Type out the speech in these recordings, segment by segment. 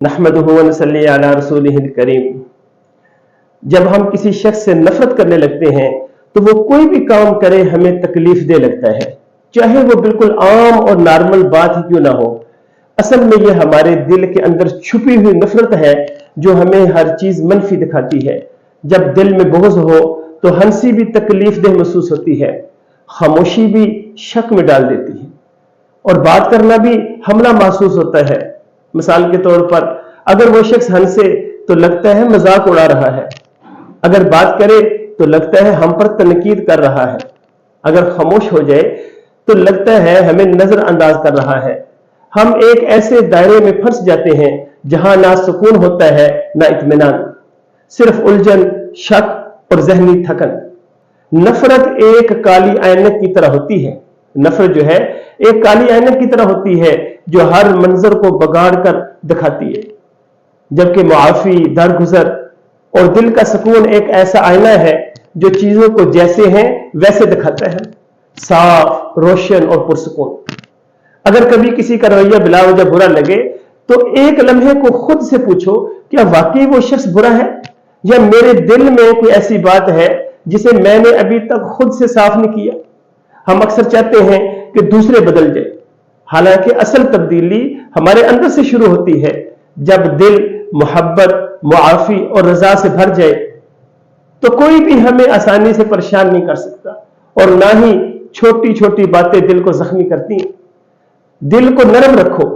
नहमदुहु व नसल्ली अला रसूलिहिल करीम। जब हम किसी शख्स से नफरत करने लगते हैं तो वो कोई भी काम करे हमें तकलीफ दे लगता है, चाहे वो बिल्कुल आम और नॉर्मल बात ही क्यों ना हो। असल में ये हमारे दिल के अंदर छुपी हुई नफरत है जो हमें हर चीज मनफी दिखाती है। जब दिल में बोझ हो तो हंसी भी तकलीफ देह महसूस होती है, खामोशी भी शक में डाल देती है और बात करना भी हमला महसूस होता है। मिसाल के तौर पर अगर वो शख्स हंसे तो लगता है मजाक उड़ा रहा है, अगर बात करे तो लगता है हम पर तनकीद कर रहा है, अगर खामोश हो जाए तो लगता है हमें नजरअंदाज कर रहा है। हम एक ऐसे दायरे में फंस जाते हैं जहां ना सुकून होता है ना इत्मीनान, सिर्फ उलझन, शक और जहनी थकन। नफरत एक काली ऐनक की तरह होती है। नफरत जो है एक काली ऐनक की तरह होती है जो हर मंजर को बगाड़ कर दिखाती है, जबकि मुआफी, दरगुजर और दिल का सुकून एक ऐसा आईना है जो चीजों को जैसे हैं वैसे दिखाता है, साफ, रोशन और पुरसुकून। अगर कभी किसी का रवैया बिला वजह बुरा लगे तो एक लम्हे को खुद से पूछो, क्या वाकई वो शख्स बुरा है या मेरे दिल में कोई ऐसी बात है जिसे मैंने अभी तक खुद से साफ नहीं किया। हम अक्सर चाहते हैं कि दूसरे बदल जाए, हालांकि असल तब्दीली हमारे अंदर से शुरू होती है। जब दिल मोहब्बत, मुआफी और रजा से भर जाए तो कोई भी हमें आसानी से परेशान नहीं कर सकता और ना ही छोटी छोटी बातें दिल को जख्मी करती हैं। दिल को नरम रखो,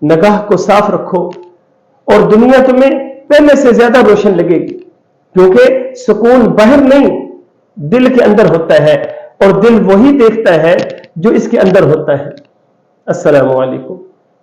निगाह को साफ रखो और दुनिया तुम्हें पहले से ज्यादा रोशन लगेगी, क्योंकि सुकून बाहर नहीं दिल के अंदर होता है और दिल वही देखता है जो इसके अंदर होता है। अस्सलामु अलैकुम।